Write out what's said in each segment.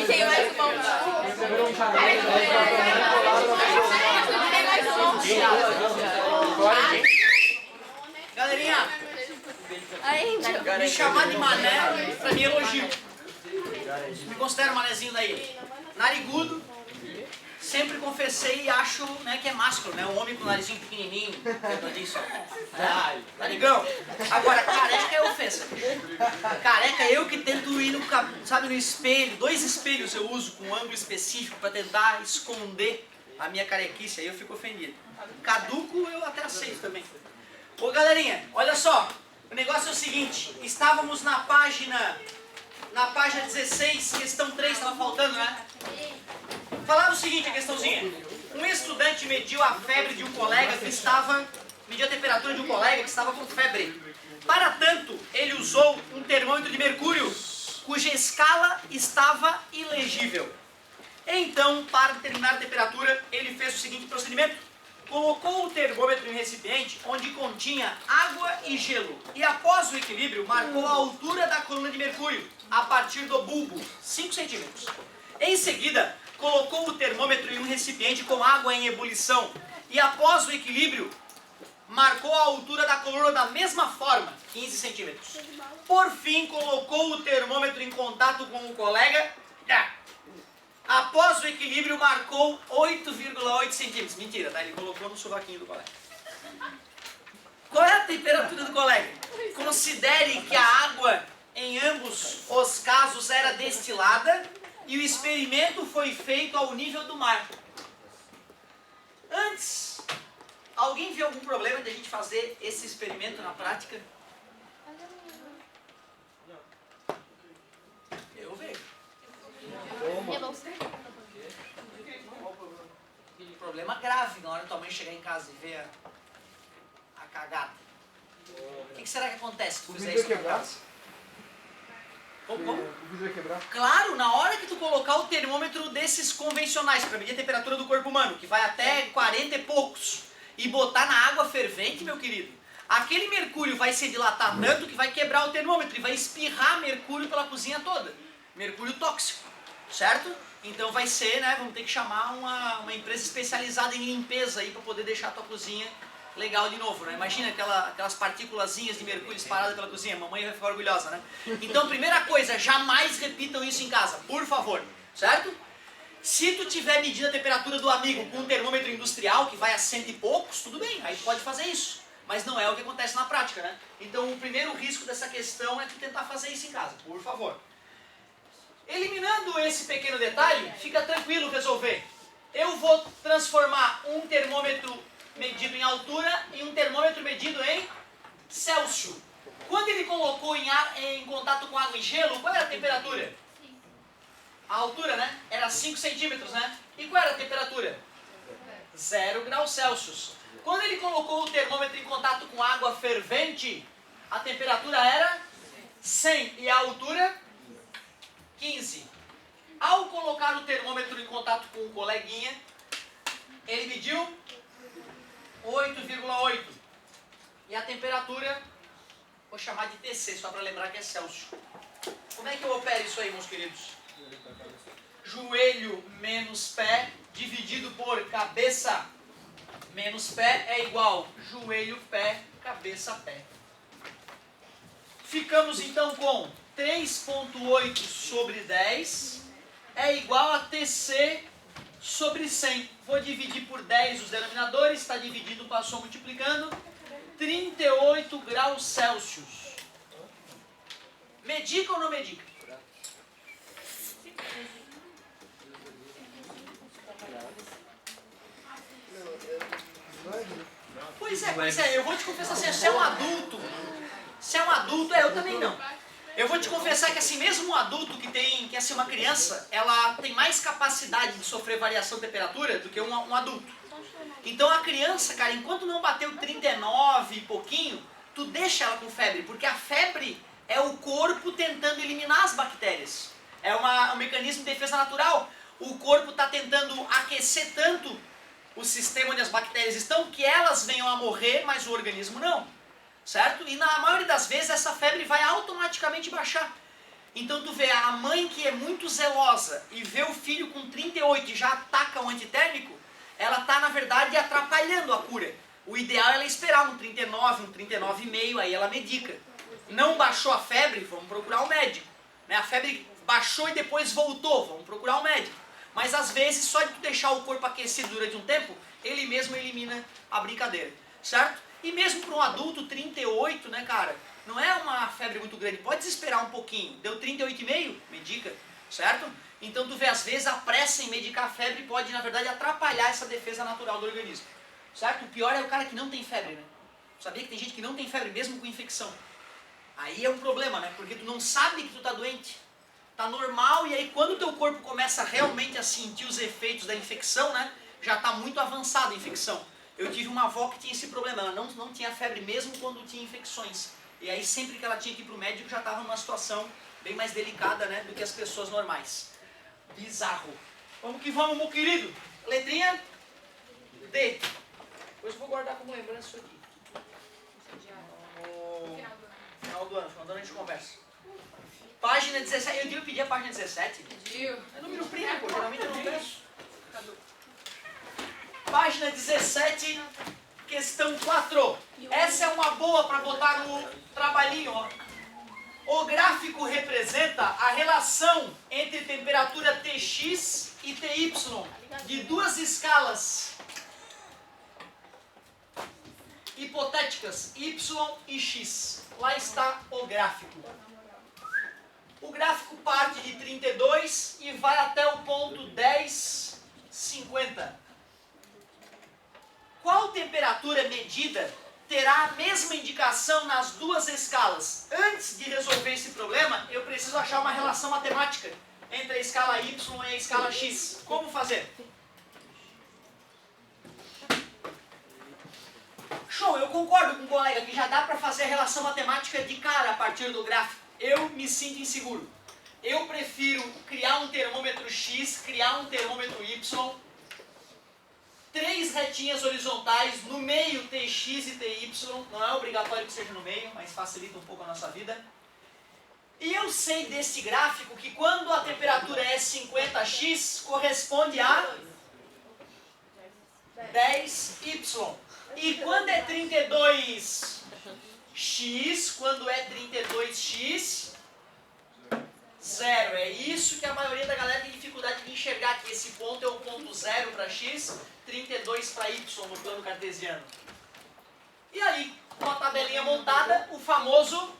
Tem mais um bom. Galerinha, me chamar de mané pra mim é elogio. Me considero manézinho daí. Narigudo, sempre confessei e acho, né, que é másculo, né? Um homem com narizinho pequenininho, redondinho só. Narigão. Agora, careca é ofensa. Careca eu que tento ir no, sabe, no espelho. 2 espelhos eu uso com um ângulo específico pra tentar esconder a minha carequice, aí eu fico ofendido. Caduco eu até aceito também. Ô galerinha, olha só, o negócio é o seguinte, estávamos na página 16, questão 3, estava faltando, né? Falava o seguinte, a questãozinha, um estudante mediu a febre de um colega que estava, mediu a temperatura de um colega que estava com febre. Para tanto, ele usou um termômetro de mercúrio, cuja escala estava ilegível. Então, para determinar a temperatura, ele fez o seguinte procedimento. Colocou o termômetro em um recipiente onde continha água e gelo e após o equilíbrio marcou a altura da coluna de mercúrio a partir do bulbo, 5 centímetros. Em seguida, colocou o termômetro em um recipiente com água em ebulição e após o equilíbrio marcou a altura da coluna da mesma forma, 15 centímetros. Por fim, colocou o termômetro em contato com o colega. Após o equilíbrio, marcou 8,8 centímetros. Mentira, tá? Ele colocou no sovaquinho do colega. Qual é a temperatura do colega? Considere que a água, em ambos os casos, era destilada e o experimento foi feito ao nível do mar. Antes, alguém viu algum problema de a gente fazer esse experimento na prática? Eu vejo. Problema grave na hora que tua mãe chegar em casa e ver a cagada. O que será que acontece se tu fizer isso na casa? Como? O vidro vai quebrar? Claro, na hora que tu colocar o termômetro desses convencionais para medir a temperatura do corpo humano, que vai até 40 e poucos, e botar na água fervente, meu querido, aquele mercúrio vai se dilatar tanto que vai quebrar o termômetro e vai espirrar mercúrio pela cozinha toda. Mercúrio tóxico, certo? Então vai ser, né, vamos ter que chamar uma empresa especializada em limpeza aí para poder deixar a tua cozinha legal de novo, né? Imagina aquelas partículazinhas de mercúrio espalhadas pela cozinha, mamãe vai ficar orgulhosa, né? Então, primeira coisa, jamais repitam isso em casa, por favor, certo? Se tu tiver medindo a temperatura do amigo com um termômetro industrial que vai a 100 e poucos, tudo bem, aí tu pode fazer isso. Mas não é o que acontece na prática, né? Então o primeiro risco dessa questão é tu tentar fazer isso em casa, por favor. Eliminando esse pequeno detalhe, fica tranquilo resolver. Eu vou transformar um termômetro medido em altura em um termômetro medido em Celsius. Quando ele colocou em contato com água e gelo, qual era a temperatura? A altura, né? Era 5 centímetros, né? E qual era a temperatura? 0 graus Celsius. Quando ele colocou o termômetro em contato com água fervente, a temperatura era 100 e a altura 15. Ao colocar o termômetro em contato com o coleguinha, ele mediu 8,8. E a temperatura, vou chamar de TC, só para lembrar que é Celsius. Como é que eu opero isso aí, meus queridos? Joelho menos pé, dividido por cabeça menos pé, é igual joelho, pé, cabeça, pé. Ficamos então com 3,8 sobre 10 é igual a TC sobre 100. Vou dividir por 10 os denominadores, está dividido, passou multiplicando. 38 graus Celsius. Medica ou não medica? Pois é, eu vou te confessar assim, se é um adulto, eu também não. Eu vou te confessar que assim, mesmo um adulto que é assim, uma criança, ela tem mais capacidade de sofrer variação de temperatura do que um adulto. Então a criança, cara, enquanto não bateu 39 e pouquinho, tu deixa ela com febre, porque a febre é o corpo tentando eliminar as bactérias. É um mecanismo de defesa natural. O corpo está tentando aquecer tanto o sistema onde as bactérias estão que elas venham a morrer, mas o organismo não. Certo? E na maioria das vezes essa febre vai automaticamente baixar. Então tu vê a mãe que é muito zelosa e vê o filho com 38 e já ataca o antitérmico, ela está, na verdade, atrapalhando a cura. O ideal é ela esperar um 39, um 39,5, aí ela medica. Não baixou a febre, vamos procurar um médico. Né? A febre baixou e depois voltou, vamos procurar um médico. Mas às vezes, só de tu deixar o corpo aquecido durante um tempo, ele mesmo elimina a brincadeira, certo? E mesmo para um adulto, 38, né, cara, não é uma febre muito grande, pode esperar um pouquinho. Deu 38,5, medica, certo? Então tu vê, às vezes a pressa em medicar a febre pode, na verdade, atrapalhar essa defesa natural do organismo, certo? O pior é o cara que não tem febre, né? Sabia que tem gente que não tem febre mesmo com infecção? Aí é um problema, né? Porque tu não sabe que tu tá doente. Tá normal, e aí quando o teu corpo começa realmente a sentir os efeitos da infecção, né? Já tá muito avançada a infecção. Eu tive uma avó que tinha esse problema, ela não tinha febre mesmo quando tinha infecções. E aí sempre que ela tinha que ir pro médico já estava numa situação bem mais delicada, né, do que as pessoas normais. Bizarro. Vamos que vamos, meu querido. Letrinha D. Depois eu vou guardar como lembrança isso aqui. No final do ano a gente conversa. Página 17. Eu devia pedir a página 17? Pediu. É número primo, pô, geralmente eu não peço. Página 17, questão 4. Essa é uma boa para botar no trabalhinho, ó. O gráfico representa a relação entre temperatura Tx e Ty de duas escalas hipotéticas, y e x. Lá está o gráfico. O gráfico parte de 32 e vai até o ponto 10,50. Qual temperatura medida terá a mesma indicação nas duas escalas? Antes de resolver esse problema, eu preciso achar uma relação matemática entre a escala y e a escala x. Como fazer? Show, eu concordo com o colega que já dá para fazer a relação matemática de cara a partir do gráfico. Eu me sinto inseguro. Eu prefiro criar um termômetro x, criar um termômetro y, 3 retinhas horizontais, no meio Tx e Ty, não é obrigatório que seja no meio, mas facilita um pouco a nossa vida. E eu sei desse gráfico que quando a temperatura é 50x, corresponde a 10y. E quando é 32x, quando é 32x, 0. É isso que a maioria da galera tem dificuldade de enxergar, que esse ponto é o ponto 0 para x, 32 para y no plano cartesiano. E aí, com a tabelinha montada, o famoso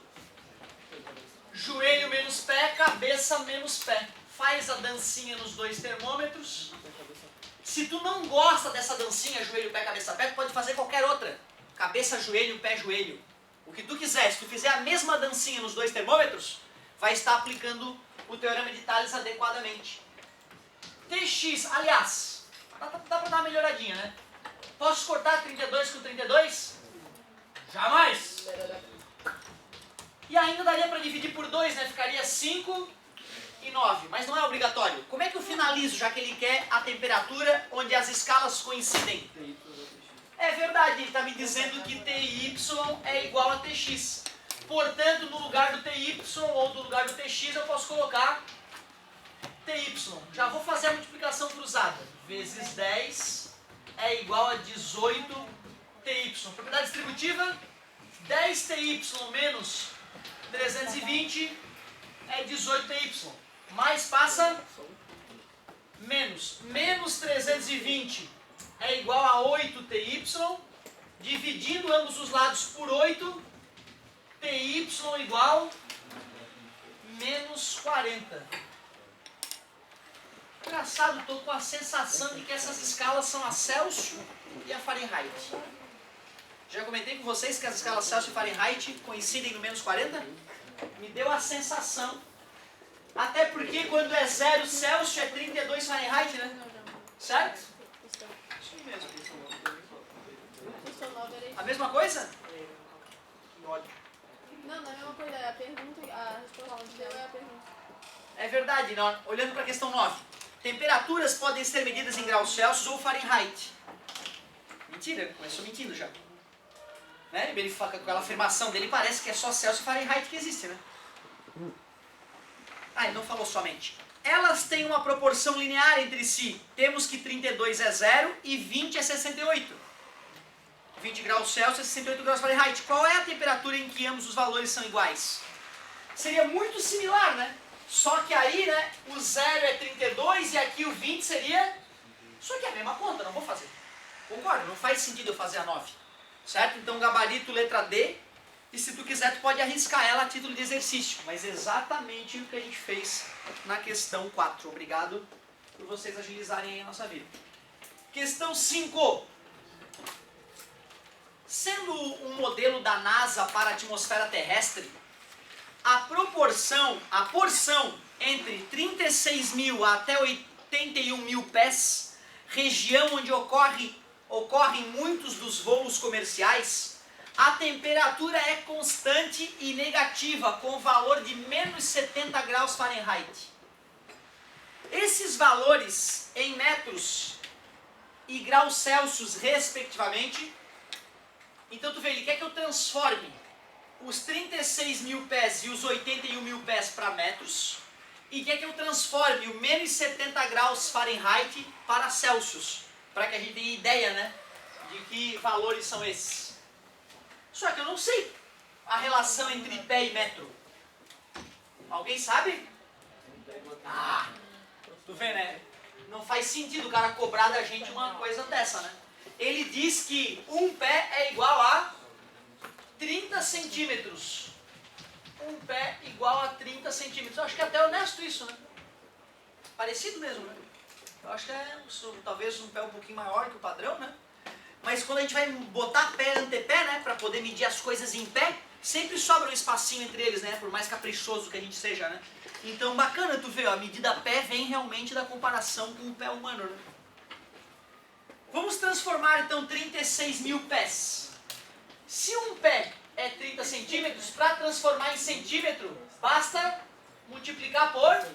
joelho menos pé, cabeça menos pé. Faz a dancinha nos dois termômetros. Se tu não gosta dessa dancinha, joelho, pé, cabeça, pé, tu pode fazer qualquer outra. Cabeça, joelho, pé, joelho. O que tu quiser. Se tu fizer a mesma dancinha nos dois termômetros, vai estar aplicando o teorema de Tales adequadamente. Tx, aliás, dá para dar uma melhoradinha, né? Posso cortar 32 com 32? Jamais! E ainda daria para dividir por 2, né? Ficaria 5 e 9, mas não é obrigatório. Como é que eu finalizo, já que ele quer a temperatura onde as escalas coincidem? É verdade, ele está me dizendo que Ty é igual a Tx. Portanto, no lugar do Ty ou no lugar do Tx, eu posso colocar Ty. Já vou fazer a multiplicação cruzada. Vezes 10 é igual a 18 Ty. Propriedade distributiva, 10 Ty menos 320 é 18 Ty. Mais passa menos. Menos 320 é igual a 8 Ty. Dividindo ambos os lados por 8, Ty igual menos 40. Engraçado, estou com a sensação de que essas escalas são a Celsius e a Fahrenheit. Já comentei com vocês que as escalas Celsius e Fahrenheit coincidem no menos 40? Me deu a sensação. Até porque quando é 0 Celsius é 32 Fahrenheit, né? Certo? Isso mesmo. A mesma coisa? Que ódio. Não, não é a mesma coisa, é a pergunta, a resposta que deu é a pergunta. É verdade, não. Olhando para a questão 9. Temperaturas podem ser medidas em graus Celsius ou Fahrenheit. Mentira, começou mentindo já. Né? Ele fala, com aquela afirmação dele, parece que é só Celsius e Fahrenheit que existe, né? Ah, ele não falou somente. Elas têm uma proporção linear entre si. Temos que 32 é 0 e 20 é 68. 20 graus Celsius é 68 graus Fahrenheit. Qual é a temperatura em que ambos os valores são iguais? Seria muito similar, né? Só que aí, né, o 0 é 32 e aqui o 20 seria... Só que é a mesma conta, não vou fazer. Concorda? Não faz sentido eu fazer a 9. Certo? Então, gabarito, letra D. E se tu quiser, tu pode arriscar ela a título de exercício. Mas exatamente o que a gente fez na questão 4. Obrigado por vocês agilizarem aí a nossa vida. Questão 5. Sendo um modelo da NASA para a atmosfera terrestre, a porção entre 36 mil até 81 mil pés, região onde ocorrem muitos dos voos comerciais, a temperatura é constante e negativa, com valor de menos 70 graus Fahrenheit. Esses valores em metros e graus Celsius, respectivamente. Então tu vê, ele quer que eu transforme os 36 mil pés e os 81 mil pés para metros, e quer que eu transforme o menos 70 graus Fahrenheit para Celsius, para que a gente tenha ideia, né, de que valores são esses. Só que eu não sei a relação entre pé e metro. Alguém sabe? Ah, tu vê, né? Não faz sentido o cara cobrar da gente uma coisa dessa, né? Ele diz que um pé é igual a 30 centímetros. Um pé igual a 30 centímetros. Eu acho que é até honesto isso, né? Parecido mesmo, né? Eu acho que é talvez um pé um pouquinho maior que o padrão, né? Mas quando a gente vai botar pé antepé, né? Para poder medir as coisas em pé, sempre sobra um espacinho entre eles, né? Por mais caprichoso que a gente seja, né? Então, bacana tu ver, ó, a medida pé vem realmente da comparação com o pé humano, né? Vamos transformar, então, 36 mil pés. Se um pé é 30 centímetros, para transformar em centímetro, basta multiplicar por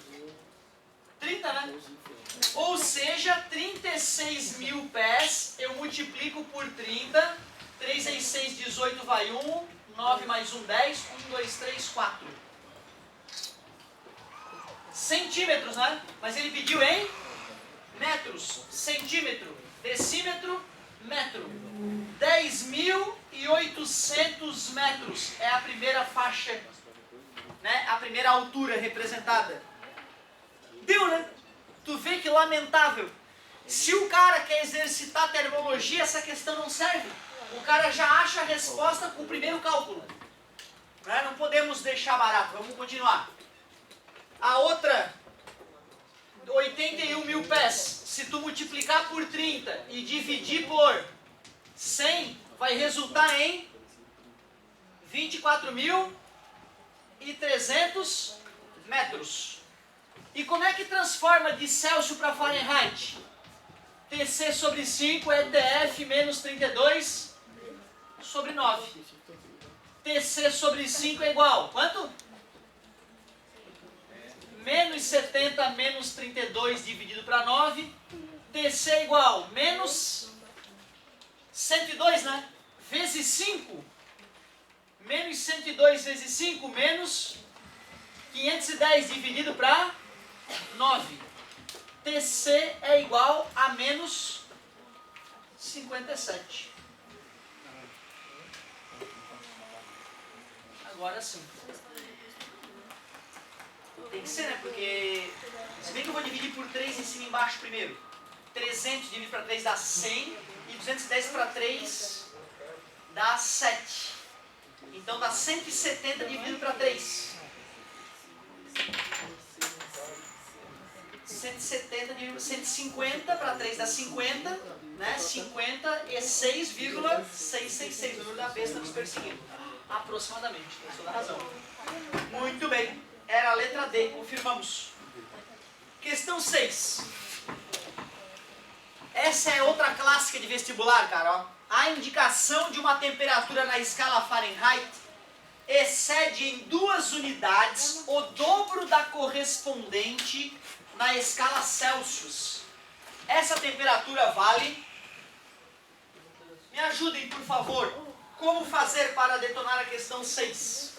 30, né? Ou seja, 36 mil pés, eu multiplico por 30. 3 × 6, 18, vai 1. 9 mais 1, 10. 1, 2, 3, 4. Centímetros, né? Mas ele pediu em metros. Centímetro. Decímetro. Metro. 10.800 metros é a primeira faixa, né? A primeira altura representada. Deu, né? Tu vê que lamentável. Se o cara quer exercitar a termologia, essa questão não serve. O cara já acha a resposta com o primeiro cálculo. Né? Não podemos deixar barato. Vamos continuar. A outra, 81 mil pés. Se tu multiplicar por 30 e dividir por 100, vai resultar em 24.300 metros. E como é que transforma de Celsius para Fahrenheit? TC sobre 5 é TF menos 32 sobre 9. TC sobre 5 é igual, quanto? Menos 70 menos 32 dividido para 9. TC é igual, menos 102, né? Vezes 5. Menos 102 vezes 5, menos 510 dividido para 9. TC é igual a menos 57. Agora sim. Tem que ser, né? Porque se bem que eu vou dividir por 3 em cima e embaixo primeiro. 300 dividido para 3 dá 100. E 210 para 3 dá 7. Então dá 170 dividido para 3. 170 dividido 150 para 3 dá 50, né? 56,666. O número da besta nos perseguindo. Aproximadamente, tem toda a razão. Muito bem. Era a letra D, confirmamos. Questão 6. Essa é outra clássica de vestibular, cara. Ó. A indicação de uma temperatura na escala Fahrenheit excede em 2 unidades o dobro da correspondente na escala Celsius. Essa temperatura vale... Me ajudem, por favor. Como fazer para detonar a questão 6?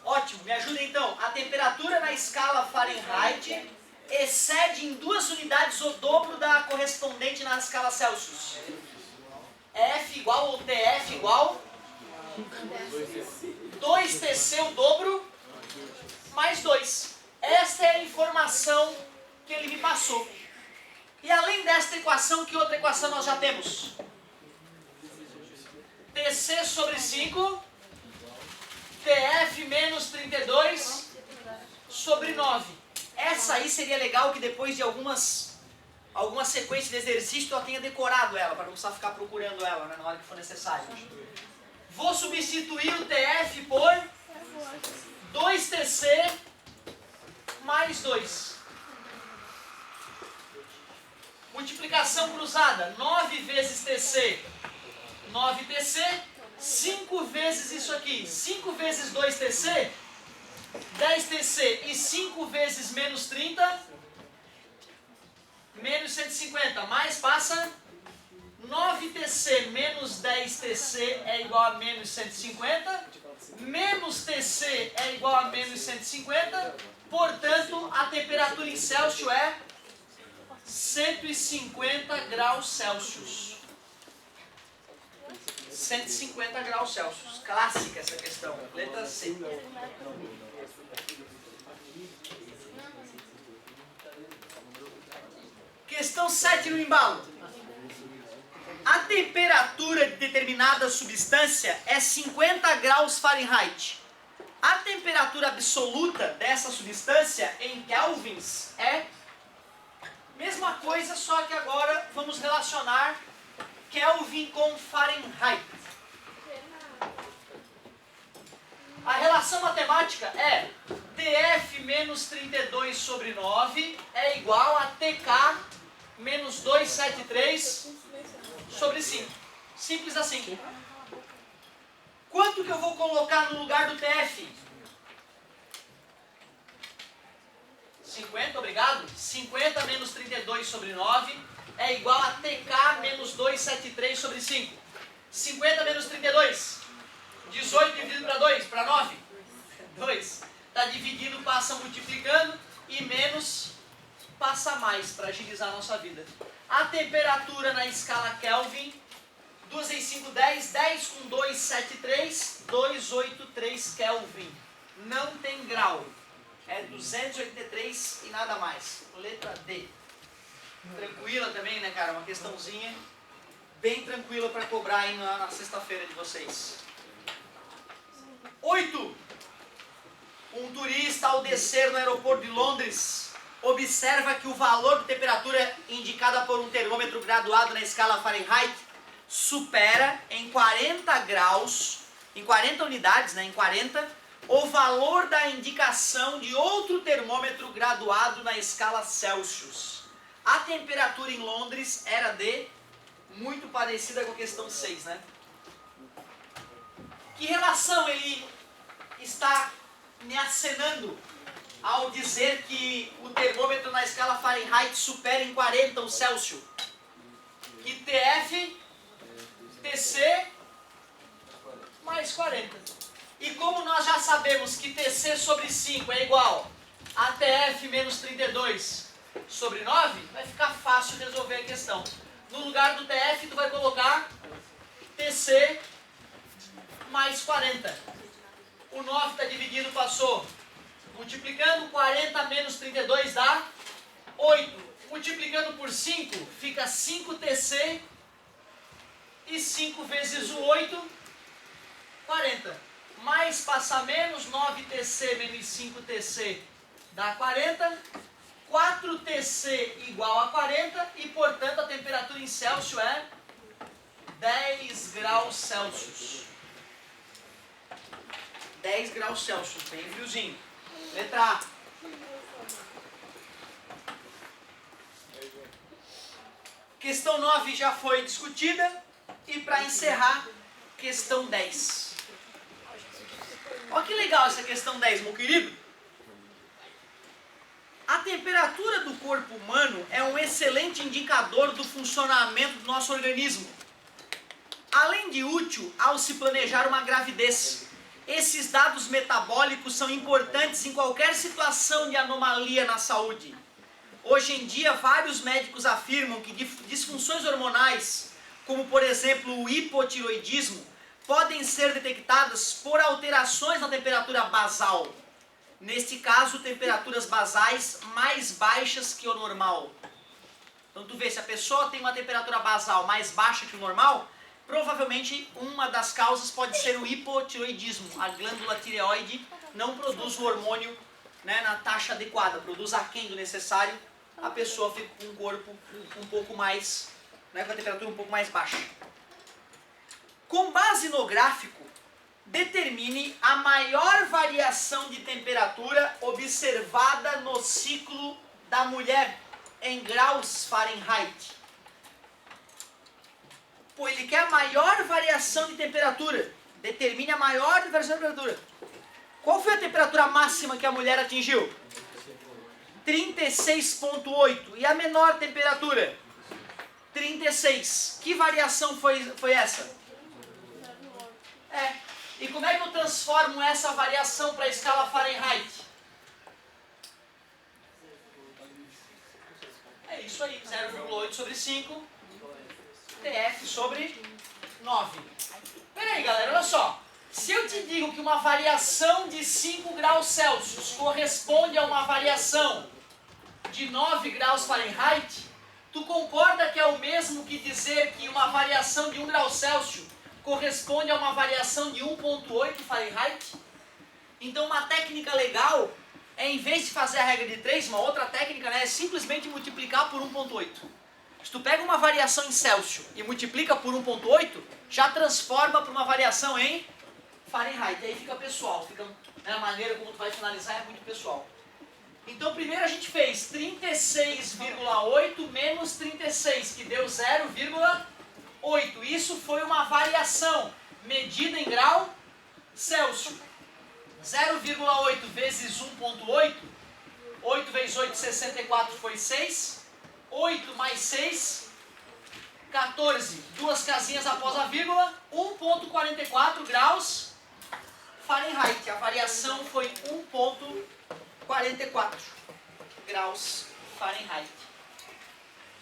Ótimo, me ajuda então. A temperatura na escala Fahrenheit excede em 2 unidades o dobro da correspondente na escala Celsius. F igual ou TF igual 2TC o dobro mais 2. Esta é a informação que ele me passou. E além desta equação, que outra equação nós já temos? TC sobre 5, TF menos 32 sobre 9. Essa aí seria legal que depois de alguma sequência de exercício eu tenha decorado ela, para não precisar ficar procurando ela, né, na hora que for necessário. Vou substituir o TF por 2TC mais 2. Multiplicação cruzada, 9 vezes TC, 9TC, 5 vezes isso aqui, 5 vezes 2TC, 10TC e 5 vezes menos 30, menos 150, mais passa 9TC menos 10TC é igual a menos 150, menos TC é igual a menos 150, portanto a temperatura em Celsius é 150 graus Celsius. 150 graus Celsius. Clássica essa questão. Letra C. Questão 7 no embalo. A temperatura de determinada substância é 50 graus Fahrenheit. A temperatura absoluta dessa substância em kelvins é mesma coisa, só que agora vamos relacionar Kelvin com Fahrenheit. A relação matemática é TF menos 32 sobre 9 é igual a TK menos 273 sobre 5. Simples assim. Quanto que eu vou colocar no lugar do TF? 50, obrigado. 50 menos 32 sobre 9 é igual a TK menos 273 sobre 5. 50 menos 32. 18 dividido para 2, para 9. 2. Está dividindo, passa multiplicando. E menos passa mais, para agilizar a nossa vida. A temperatura na escala Kelvin, 2 em 5, 10. 10 com 2, 7, 3. 283 Kelvin. Não tem grau. É 283 e nada mais. Letra D. Tranquila também, né, cara? Uma questãozinha bem tranquila para cobrar aí na sexta-feira de vocês. 8. Um turista, ao descer no aeroporto de Londres, observa que o valor de temperatura indicada por um termômetro graduado na escala Fahrenheit supera em 40 graus, em 40 unidades, né, em 40, o valor da indicação de outro termômetro graduado na escala Celsius. A temperatura em Londres era de, muito parecida com a questão 6, né? Que relação ele está me acenando ao dizer que o termômetro na escala Fahrenheit supera em 40 o Celsius? Que TF, TC mais 40. E como nós já sabemos que TC sobre 5 é igual a TF menos 32 sobre 9, vai ficar fácil resolver a questão. No lugar do TF, tu vai colocar TC mais 40. O 9 está dividido, passou. Multiplicando, 40 menos 32 dá 8. Multiplicando por 5, fica 5TC. E 5 vezes o 8, 40. Mais passa menos, 9TC menos 5TC dá 40. 4TC igual a 40 e, portanto, a temperatura em Celsius é 10 graus Celsius. 10 graus Celsius, bem friozinho. Letra A. Questão 9 já foi discutida. E para encerrar, questão 10. Olha que legal essa questão 10, meu querido. A temperatura do corpo humano é um excelente indicador do funcionamento do nosso organismo. além de útil ao se planejar uma gravidez, esses dados metabólicos são importantes em qualquer situação de anomalia na saúde. Hoje em dia, vários médicos afirmam que disfunções hormonais, como por exemplo o hipotiroidismo, podem ser detectadas por alterações na temperatura basal. Neste caso, temperaturas basais mais baixas que o normal. Então tu vê, se a pessoa tem uma temperatura basal mais baixa que o normal, provavelmente uma das causas pode ser o hipotiroidismo. A glândula tireoide não produz o hormônio, né, na taxa adequada, produz aquém do necessário, a pessoa fica com um corpo um pouco mais, né, com a temperatura um pouco mais baixa. Com base no gráfico, determine a maior variação de temperatura observada no ciclo da mulher em graus Fahrenheit. Pô, ele quer a maior variação de temperatura. Determine a maior variação de temperatura. Qual foi a temperatura máxima que a mulher atingiu? 36,8. E a menor temperatura? 36. Que variação foi essa? E como é que eu transformo essa variação para a escala Fahrenheit? É isso aí, 0,8 sobre 5, TF sobre 9. Peraí, galera, olha só. Se eu te digo que uma variação de 5 graus Celsius corresponde a uma variação de 9 graus Fahrenheit, tu concorda que é o mesmo que dizer que uma variação de 1 grau Celsius corresponde a uma variação de 1,8 Fahrenheit? Então uma técnica legal é, em vez de fazer a regra de 3, uma outra técnica, né, é simplesmente multiplicar por 1,8. Se tu pega uma variação em Celsius e multiplica por 1,8, já transforma para uma variação em Fahrenheit. Aí fica pessoal, fica, né, a maneira como tu vai finalizar é muito pessoal. Então primeiro a gente fez 36,8 menos 36, que deu 0,8. Isso foi uma variação medida em grau Celsius. 0,8 vezes 1,8, 8 vezes 8, 64 foi 6. 8 mais 6, 14. Duas casinhas após a vírgula, 1,44 graus Fahrenheit. A variação foi 1,44 graus Fahrenheit.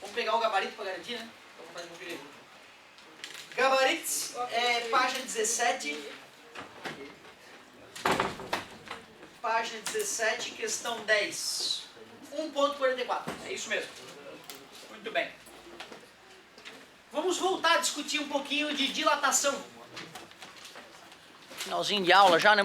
Vamos pegar o gabarito para garantir, né? Vamos fazer um vídeo. Gabaritos, página 17. Página 17, questão 10. 1,44. É isso mesmo. Muito bem. Vamos voltar a discutir um pouquinho de dilatação. Finalzinho de aula já, né?